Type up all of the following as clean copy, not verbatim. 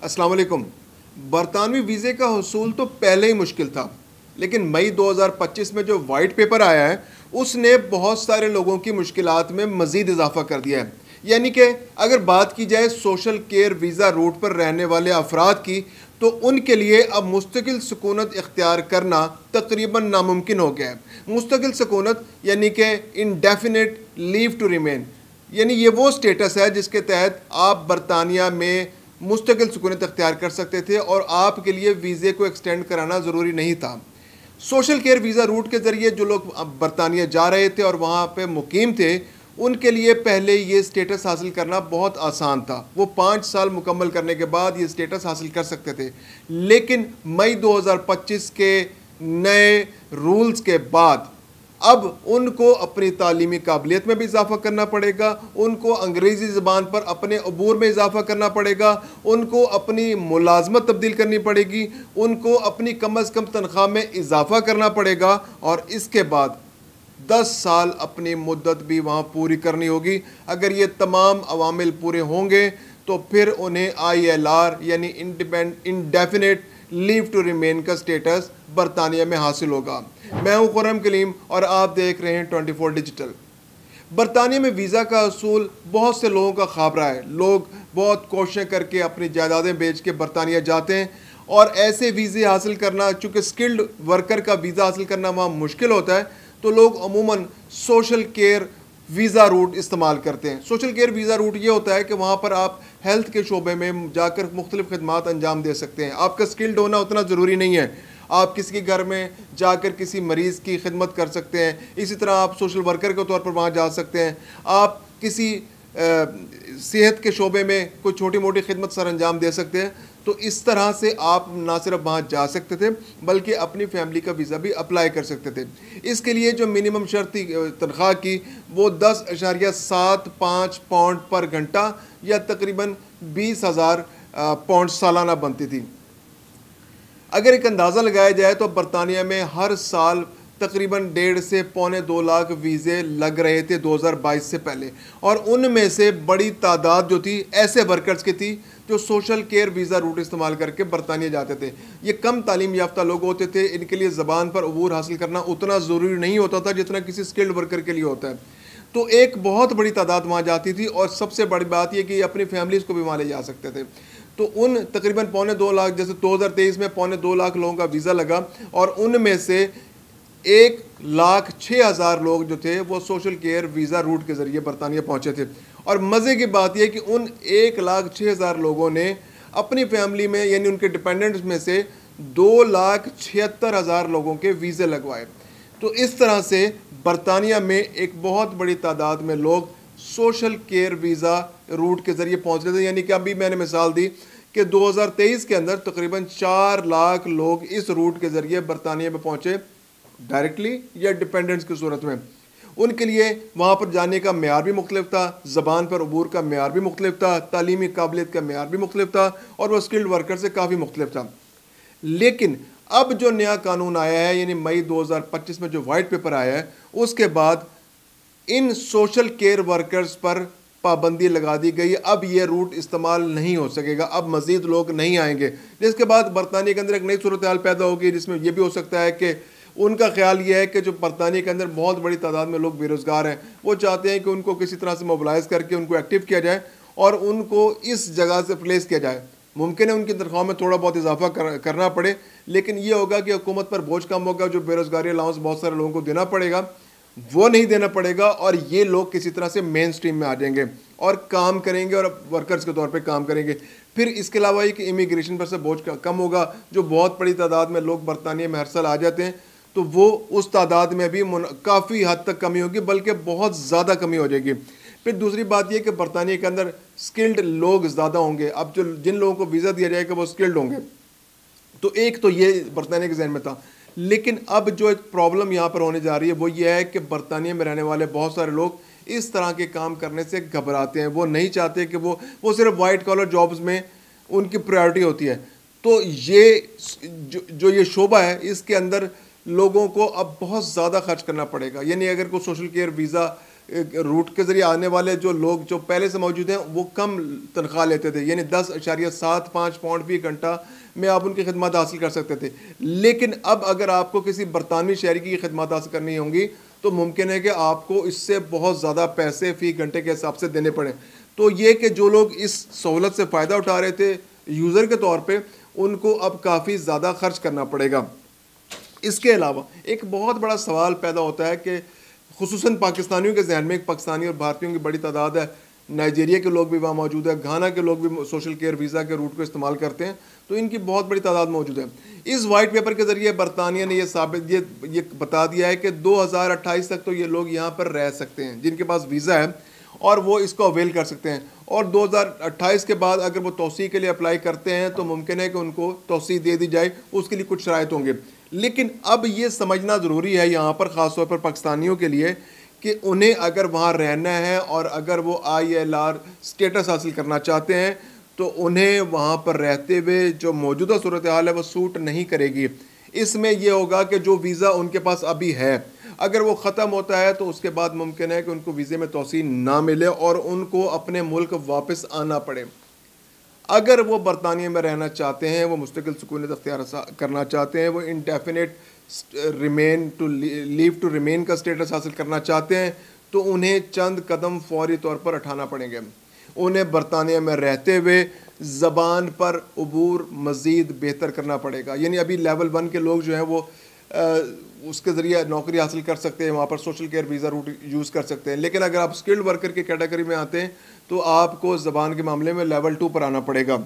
अस्सलाम वालेकुम। बरतानवी वीज़े का हसूल तो पहले ही मुश्किल था, लेकिन मई 2025 में जो वाइट पेपर आया है उसने बहुत सारे लोगों की मुश्किलात में मज़ीद इजाफा कर दिया है। यानी कि अगर बात की जाए सोशल केयर वीज़ा रूट पर रहने वाले अफराद की, तो उनके लिए अब मुस्तकिल सुकूनत इख्तियार करना तकरीबन नामुमकिन हो गया है। मुस्तकिल सुकूनत यानी कि इंडेफिनिट लीव टू रिमेन, यानी ये वो स्टेटस है जिसके तहत आप बरतानिया में मुस्तकिल सुकूनत अख्तियार कर सकते थे और आपके लिए वीज़े को एक्सटेंड कराना ज़रूरी नहीं था। सोशल केयर वीज़ा रूट के ज़रिए जो लोग बरतानिया जा रहे थे और वहाँ पे मुकीम थे, उनके लिए पहले ये स्टेटस हासिल करना बहुत आसान था। वो 5 साल मुकम्मल करने के बाद ये स्टेटस हासिल कर सकते थे। लेकिन मई 2025 के नए रूल्स के बाद अब उनको अपनी तालीमी काबिलियत में भी इजाफा करना पड़ेगा, उनको अंग्रेज़ी ज़बान पर अपने अबूर में इजाफा करना पड़ेगा, उनको अपनी मुलाजमत तब्दील करनी पड़ेगी, उनको अपनी कम अज़ कम तनख्वाह में इजाफा करना पड़ेगा और इसके बाद 10 साल अपनी मुद्दत भी वहाँ पूरी करनी होगी। अगर ये तमाम अवामिल पूरे होंगे तो फिर उन्हें ILR यानी इंडेफिनिट लीव टू रिमेन का स्टेटस बरतानिया में हासिल होगा। मैं हूं खुर्रम कलीम और आप देख रहे हैं 24 डिजिटल। बरतानिया में वीज़ा का असूल बहुत से लोगों का ख्वाब रहा है। लोग बहुत कोशिशें करके अपनी जायदादें बेच के बरतानिया जाते हैं और ऐसे वीज़े हासिल करना, चूँकि स्किल्ड वर्कर का वीज़ा हासिल करना वहाँ मुश्किल होता है, तो लोग अमूमन सोशल केयर वीज़ा रूट इस्तेमाल करते हैं। सोशल केयर वीज़ा रूट ये होता है कि वहाँ पर आप हेल्थ के शोबे में जाकर मुख्तलिफ़ खिदमात अंजाम दे सकते हैं। आपका स्किल्ड होना उतना ज़रूरी नहीं है। आप किसी के घर में जाकर किसी मरीज़ की खिदमत कर सकते हैं। इसी तरह आप सोशल वर्कर के तौर पर वहाँ जा सकते हैं। आप किसी सेहत के शोबे में कोई छोटी मोटी खिदमत सर अंजाम दे सकते हैं। तो इस तरह से आप ना सिर्फ वहाँ जा सकते थे बल्कि अपनी फैमिली का वीज़ा भी अप्लाई कर सकते थे। इसके लिए जो मिनिमम शर्त थी तनख्वाह की, वो 10.75 पाउंड पर घंटा या तकरीबन 20,000 पाउंड सालाना बनती थी। अगर एक अंदाज़ा लगाया जाए तो बरतानिया में हर साल तकरीबन 1.5 से पौने 2 लाख वीज़े लग रहे थे 2022 से पहले, और उनमें से बड़ी तादाद जो थी ऐसे वर्कर्स की थी जो सोशल केयर वीज़ा रूट इस्तेमाल करके बरतानिया जाते थे। ये कम तालीम याफ्ता लोग होते थे, इनके लिए ज़बान पर अबूर हासिल करना उतना ज़रूरी नहीं होता था जितना किसी स्किल्ड वर्कर के लिए होता है। तो एक बहुत बड़ी तादाद वहाँ जाती थी और सबसे बड़ी बात यह कि अपनी फैमिलीज़ को भी वहाँ ले जा सकते थे। तो उन तकरीबन पौने 2 लाख, जैसे 2023 में पौने 2 लाख लोगों का वीज़ा लगा और उनमें से 1,06,000 लोग जो थे वो सोशल केयर वीज़ा रूट के ज़रिए बरतानिया पहुँचे थे। और मज़े की बात यह कि उन 1,06,000 लोगों ने अपनी फैमिली में यानी उनके डिपेंडेंट्स में से 2,76,000 लोगों के वीज़े लगवाए। तो इस तरह से बरतानिया में एक बहुत बड़ी तादाद में लोग सोशल केयर वीज़ा रूट के ज़रिए पहुँच रहे थे। यानी कि अभी मैंने मिसाल दी कि 2023 के अंदर तकरीबन 4 लाख लोग इस रूट के ज़रिए बरतानिया में पहुँचे, डायरेक्टली या डिपेंडेंट्स की सूरत में। उनके लिए वहाँ पर जाने का मेयार भी मुख्तलिफ था, ज़बान पर अबूर का मेयार भी मुख्तलिफ था, तालीमी काबिलियत का मेयार भी मुख्तलिफ था और वह स्किल्ड वर्कर से काफ़ी मुख्तलिफ था। लेकिन अब जो नया कानून आया है, यानी मई 2025 में जो वाइट पेपर आया है, उसके बाद इन सोशल केयर वर्कर्स पर पाबंदी लगा दी गई। अब ये रूट इस्तेमाल नहीं हो सकेगा, अब मज़ीद लोग नहीं आएंगे, जिसके बाद बरतानिया के अंदर एक नई सूरत हाल पैदा होगी, जिसमें यह भी हो सकता है कि उनका ख्याल ये है कि जो बरतानिया के अंदर बहुत बड़ी तादाद में लोग बेरोज़गार हैं, वो चाहते हैं कि उनको किसी तरह से मोबिलाइज़ करके उनको एक्टिव किया जाए और उनको इस जगह से प्लेस किया जाए। मुमकिन है उनकी तनख्वाह में थोड़ा बहुत इजाफा करना पड़े, लेकिन ये होगा कि हुकूमत पर बोझ कम होगा। जो बेरोज़गारी अलाउंस बहुत सारे लोगों को देना पड़ेगा वो नहीं देना पड़ेगा और ये लोग किसी तरह से मेन स्ट्रीम में आ जाएंगे और काम करेंगे और वर्कर्स के तौर पे काम करेंगे। फिर इसके अलावा ये कि इमिग्रेशन पर से बोझ कम होगा। जो बहुत बड़ी तादाद में लोग बरतानिया में हर साल आ जाते हैं, तो वो उस तादाद में भी काफ़ी हद तक कमी होगी, बल्कि बहुत ज़्यादा कमी हो जाएगी। फिर दूसरी बात यह कि बरतानिया के अंदर स्किल्ड लोग ज़्यादा होंगे। अब जो जिन लोगों को वीज़ा दिया जाएगा वो स्किल्ड होंगे। तो एक तो ये बरतानिया के जहन में था। लेकिन अब जो एक प्रॉब्लम यहाँ पर होने जा रही है वो ये है कि बरतानिया में रहने वाले बहुत सारे लोग इस तरह के काम करने से घबराते हैं। वो नहीं चाहते कि वो सिर्फ वाइट कॉलर जॉब्स में उनकी प्रायोरिटी होती है। तो ये जो ये शोबा है, इसके अंदर लोगों को अब बहुत ज़्यादा खर्च करना पड़ेगा। यानी अगर कोई सोशल केयर वीज़ा रूट के ज़रिए आने वाले जो लोग जो पहले से मौजूद हैं वो कम तनख्वाह लेते थे, यानी 10.75 पाउंड फी घंटा में आप उनकी खिदमत हासिल कर सकते थे। लेकिन अब अगर आपको किसी बरतानवी शहरी की खिदमत हासिल करनी होंगी तो मुमकिन है कि आपको इससे बहुत ज़्यादा पैसे फ़ी घंटे के हिसाब से देने पड़ें। तो ये कि जो लोग इस सहूलत से फ़ायदा उठा रहे थे यूज़र के तौर पे, उनको अब काफ़ी ज़्यादा खर्च करना पड़ेगा। इसके अलावा एक बहुत बड़ा सवाल पैदा होता है कि खुसूसन पाकिस्तानियों के जहन में, एक पाकिस्तानी और भारतीयों की बड़ी तादाद है, नाइजीरिया के लोग भी वहाँ मौजूद है, घाना के लोग भी सोशल केयर वीज़ा के रूट को इस्तेमाल करते हैं, तो इनकी बहुत बड़ी तादाद मौजूद है। इस वाइट पेपर के ज़रिए बरतानिया ने ये बता दिया है कि 2028 तक तो ये लोग यहाँ पर रह सकते हैं जिनके पास वीज़ा है और वो इसको अवेल कर सकते हैं, और 2028 के बाद अगर वो तौसी के लिए अप्लाई करते हैं तो मुमकिन है कि उनको तौसी दे दी जाए, उसके लिए कुछ शराइत होंगे। लेकिन अब ये समझना ज़रूरी है यहाँ पर ख़ास तौर पर पाकिस्तानियों के लिए कि उन्हें अगर वहाँ रहना है और अगर वो ILR स्टेटस हासिल करना चाहते हैं तो उन्हें वहाँ पर रहते हुए जो मौजूदा सूरत हाल है वो सूट नहीं करेगी। इसमें यह होगा कि जो वीज़ा उनके पास अभी है अगर वो ख़त्म होता है तो उसके बाद मुमकिन है कि उनको वीज़े में तौसीह ना मिले और उनको अपने मुल्क वापस आना पड़े। अगर वो बरतानिया में रहना चाहते हैं, वो मुस्तकिल सुकूनियत अख्तियार करना चाहते हैं, वो इंडेफिनेट लीव टू रिमेन का स्टेटस हासिल करना चाहते हैं, तो उन्हें चंद कदम फौरी तौर पर उठाना पड़ेंगे। उन्हें बरतानिया में रहते हुए ज़बान पर अबूर मज़ीद बेहतर करना पड़ेगा। यानी अभी लेवल 1 के लोग जो हैं वो उसके ज़रिए नौकरी हासिल कर सकते हैं, वहाँ पर social care visa route use कर सकते हैं। लेकिन अगर आप स्किल्ड वर्कर की कैटेगरी में आते हैं तो आपको ज़बान के मामले में लेवल 2 पर आना पड़ेगा।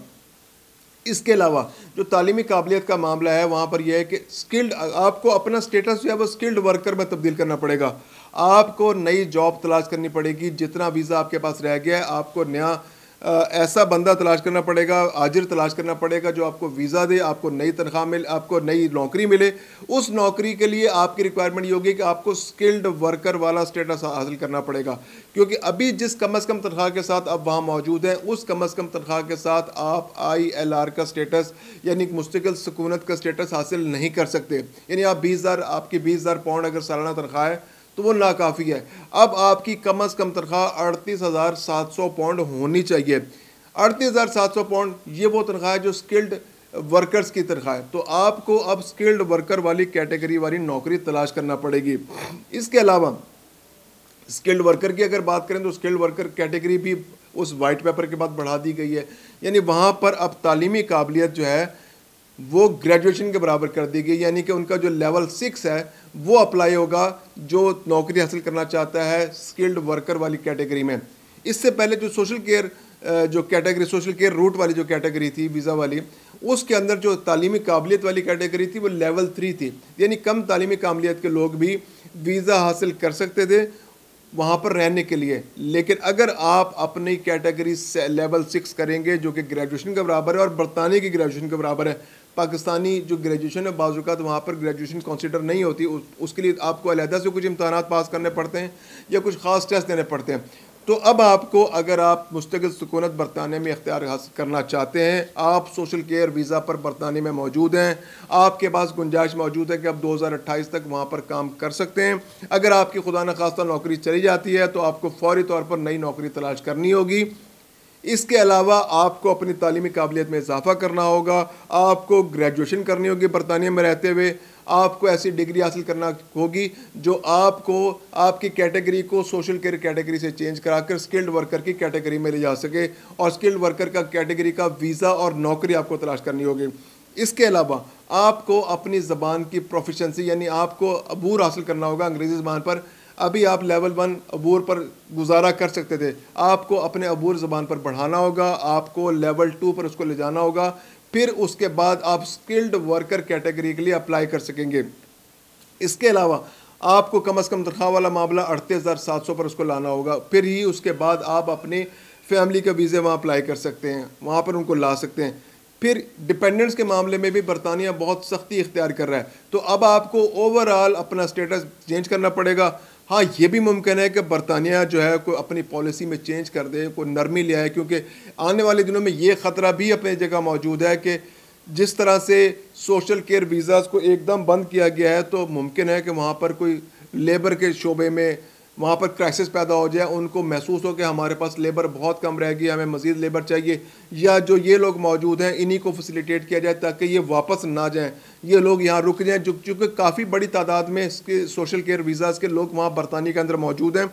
इसके अलावा जो तालीमी काबिलियत का मामला है वहाँ पर यह है कि स्किल्ड, आपको अपना स्टेटस जो है वो स्किल्ड वर्कर में तब्दील करना पड़ेगा। आपको नई जॉब तलाश करनी पड़ेगी, जितना वीज़ा आपके पास रह गया है आपको नया ऐसा बंदा तलाश करना पड़ेगा, आजिर तलाश करना पड़ेगा जो आपको वीज़ा दे, आपको नई तनख्वाह मिले, आपको नई नौकरी मिले। उस नौकरी के लिए आपकी रिक्वायरमेंट ये होगी कि आपको स्किल्ड वर्कर वाला स्टेटस हासिल करना पड़ेगा, क्योंकि अभी जिस कम अज़ कम तनख्वाह के साथ आप वहाँ मौजूद हैं उस कम अज़ कम तनख्वाह के साथ आप ILR का स्टेटस यानी मुस्तकिल सुकूनत का स्टेटस हासिल नहीं कर सकते। यानी आप 20,000 आपकी 20,000 पाउंड अगर सालाना तनख्वाह है तो वो नाकाफ़ी है। अब आपकी कम अज़ कम तनख्वाह 38,700 पाउंड होनी चाहिए। 38,700 पाउंड ये वो तनख्वाह है जो स्किल्ड वर्कर्स की तनख्वाह है। तो आपको अब स्किल्ड वर्कर वाली कैटेगरी वाली नौकरी तलाश करना पड़ेगी। इसके अलावा स्किल्ड वर्कर की अगर बात करें तो स्किल्ड वर्कर कैटेगरी भी उस वाइट पेपर के बाद बढ़ा दी गई है। यानी वहाँ पर अब तालीमी काबिलियत जो है वो ग्रेजुएशन के बराबर कर दी गई, यानी कि उनका जो लेवल 6 है वो अप्लाई होगा जो नौकरी हासिल करना चाहता है स्किल्ड वर्कर वाली कैटेगरी में। इससे पहले जो social care social care route वाली जो कैटेगरी थी वीज़ा वाली, उसके अंदर जो तालीमी काबिलियत वाली कैटेगरी थी वो लेवल 3 थी, यानी कम तालीमी काबिलियत के लोग भी वीज़ा हासिल कर सकते थे वहाँ पर रहने के लिए। लेकिन अगर आप अपनी कैटेगरी से लेवल 6 करेंगे जो कि ग्रेजुएशन के बराबर है और बरतानिया की ग्रेजुएशन के बराबर है, पाकिस्तानी जो ग्रेजुएशन है बाज़ औक़ात वहाँ पर ग्रेजुएशन कंसीडर नहीं होती, उसके लिए आपको अलहदा से कुछ इम्तहानात पास करने पड़ते हैं या कुछ ख़ास टेस्ट देने पड़ते हैं। तो अब आपको अगर आप मुस्तकिल सुकूनत बरतानिया में इख्तियार हासिल करना चाहते हैं, आप सोशल केयर वीज़ा पर बरतानिया में मौजूद हैं, आपके पास गुंजाइश मौजूद है कि आप 2028 तक वहाँ पर काम कर सकते हैं। अगर आपकी खुदा न खास्ता नौकरी चली जाती है तो आपको फौरी तौर पर नई नौकरी तलाश करनी होगी। इसके अलावा आपको अपनी तालीमी काबिलियत में इजाफा करना होगा, आपको ग्रेजुएशन करनी होगी बरतानिया में रहते हुए, आपको ऐसी डिग्री हासिल करना होगी जो आपको आपकी कैटेगरी को सोशल केयर कैटेगरी से चेंज कराकर स्किल्ड वर्कर की कैटेगरी में ले जा सके, और स्किल्ड वर्कर का कैटेगरी का वीज़ा और नौकरी आपको तलाश करनी होगी। इसके अलावा आपको अपनी ज़बान की प्रोफिशेंसी यानी आपको अबूर हासिल करना होगा अंग्रेज़ी ज़बान पर। अभी आप लेवल 1 अबूर पर गुजारा कर सकते थे, आपको अपने अबूर ज़बान पर बढ़ाना होगा, आपको लेवल 2 पर उसको ले जाना होगा, फिर उसके बाद आप स्किल्ड वर्कर कैटेगरी के लिए अप्लाई कर सकेंगे। इसके अलावा आपको कम अज़ कम तनख्वाह वाला मामला 38,700 पर उसको लाना होगा, फिर ही उसके बाद आप अपने फैमिली के वीज़े वहाँ अप्लाई कर सकते हैं, वहाँ पर उनको ला सकते हैं। फिर डिपेंडेंट्स के मामले में भी बरतानिया बहुत सख्ती इख्तियार कर रहा है, तो अब आपको ओवरऑल अपना स्टेटस चेंज करना पड़ेगा। हाँ, ये भी मुमकिन है कि बरतानिया जो है कोई अपनी पॉलिसी में चेंज कर दे, कोई नरमी ले आए, क्योंकि आने वाले दिनों में ये ख़तरा भी अपनी जगह मौजूद है कि जिस तरह से सोशल केयर वीज़ाज़ को एकदम बंद किया गया है तो मुमकिन है कि वहाँ पर कोई लेबर के शोबे में वहाँ पर क्राइसिस पैदा हो जाए, उनको महसूस हो कि हमारे पास लेबर बहुत कम रह गई, हमें मज़ीद लेबर चाहिए, या जो ये लोग मौजूद हैं इन्हीं को फैसिलिटेट किया जाए ताकि ये वापस ना जाएं, ये लोग यहाँ रुक जाएं, चूँकि काफ़ी बड़ी तादाद में इसके सोशल केयर वीज़ाज़ के लोग वहाँ बरतानिया के अंदर मौजूद हैं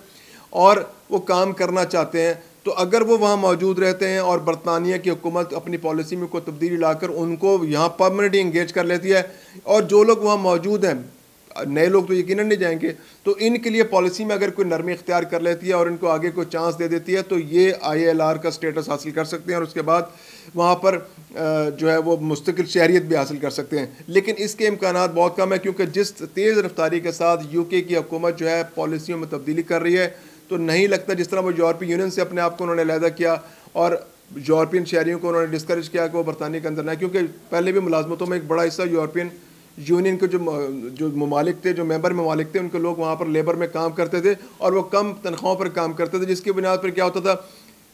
और वो काम करना चाहते हैं। तो अगर वो वहाँ मौजूद रहते हैं और बरतानिया की हुकूमत अपनी पॉलिसी में कोई तब्दीली लाकर उनको यहाँ परमानेंटली इंगेज कर लेती है, और जो लोग वहाँ मौजूद हैं, नए लोग तो यकीनन नहीं जाएंगे, तो इनके लिए पॉलिसी में अगर कोई नरमी इख्तियार कर लेती है और इनको आगे कोई चांस दे देती है, तो ये ILR का स्टेटस हासिल कर सकते हैं और उसके बाद वहाँ पर जो है वो मुस्तकिल शहरियत भी हासिल कर सकते हैं। लेकिन इसके इम्कानात बहुत कम है, क्योंकि जिस तेज़ रफ्तारी के साथ UK की हुकूमत जो है पॉलिसियों में तब्दीली कर रही है, तो नहीं लगता जिस तरह वो यूरोपीय यूनियन से अपने आप को उन्होंने अलहदा किया और यूरोपियन शहरियों को उन्होंने डिस्करेज किया कि वो बरतानिया के अंदर ना, क्योंकि पहले भी मुलाजमतों में एक बड़ा हिस्सा यूरोपियन यूनियन के जो ममालिक थे, जो मेंबर ममालिक थे, उनके लोग वहाँ पर लेबर में काम करते थे और वो कम तनख्वाहों पर काम करते थे, जिसकी बुनियाद पर क्या होता था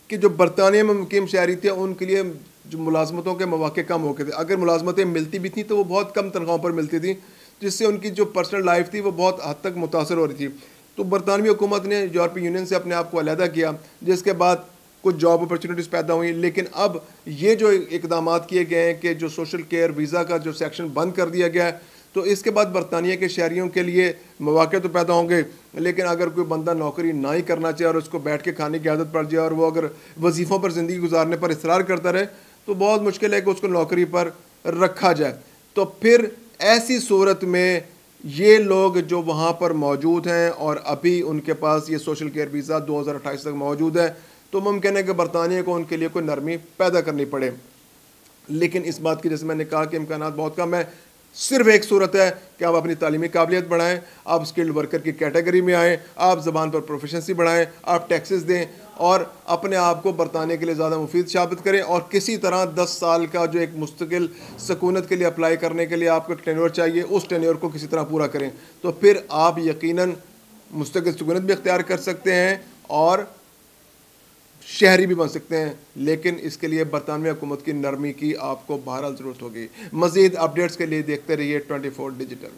कि जो बरतानिया में मुकीम शहरी थे उनके लिए जो मुलाजमतों के मौके कम हो गए थे। अगर मुलाजमतें मिलती भी थी तो वो बहुत कम तनख्वाहों पर मिलती थी, जिससे उनकी जो पर्सनल लाइफ थी वो बहुत हद तक मुतासर हो रही थी। तो बरतानवी हुकूमत ने यूरोपीय यूनियन से अपने आप को अलहदा किया, जिसके बाद कुछ जॉब अपॉर्चुनिटीज़ पैदा हुई। लेकिन अब ये जो इकदाम किए गए हैं कि जो सोशल केयर वीज़ा का जो सेक्शन बंद कर दिया गया है, तो इसके बाद बरतानिया के शहरियों के लिए मौके तो पैदा होंगे, लेकिन अगर कोई बंदा नौकरी ना ही करना चाहे और उसको बैठ के खाने की आदत पड़ जाए और वो अगर वजीफ़ों पर ज़िंदगी गुजारने पर इसरार करता रहे, तो बहुत मुश्किल है कि उसको नौकरी पर रखा जाए। तो फिर ऐसी सूरत में ये लोग जो वहाँ पर मौजूद हैं और अभी उनके पास ये सोशल केयर वीज़ा 2028 तक मौजूद है, तो मुमकिन है कि बरतानिया को उनके लिए कोई नरमी पैदा करनी पड़े। लेकिन इस बात की, जैसे मैंने कहा, कि इम्कानात बहुत कम है। सिर्फ एक सूरत है कि आप अपनी तालीमी काबिलियत बढ़ाएं, आप स्किल्ड वर्कर की कैटेगरी में आएँ, आप ज़बान पर प्रोफिशेंसी बढ़ाएं, आप टैक्सेस दें और अपने आप को बरताने के लिए ज़्यादा मुफीद साबित करें। और किसी तरह 10 साल का जो एक मुस्तकिल सकूनत के लिए अप्लाई करने के लिए आपको टेन्योर चाहिए, उस टेन्योर को किसी तरह पूरा करें, तो फिर आप यकीनन मुस्तकिल सकूनत भी इख्तियार कर सकते हैं और शहरी भी बन सकते हैं। लेकिन इसके लिए बरतानवी हुकूमत की नरमी की आपको बहरहाल ज़रूरत होगी। मज़ीद अपडेट्स के लिए देखते रहिए 24 डिजिटल।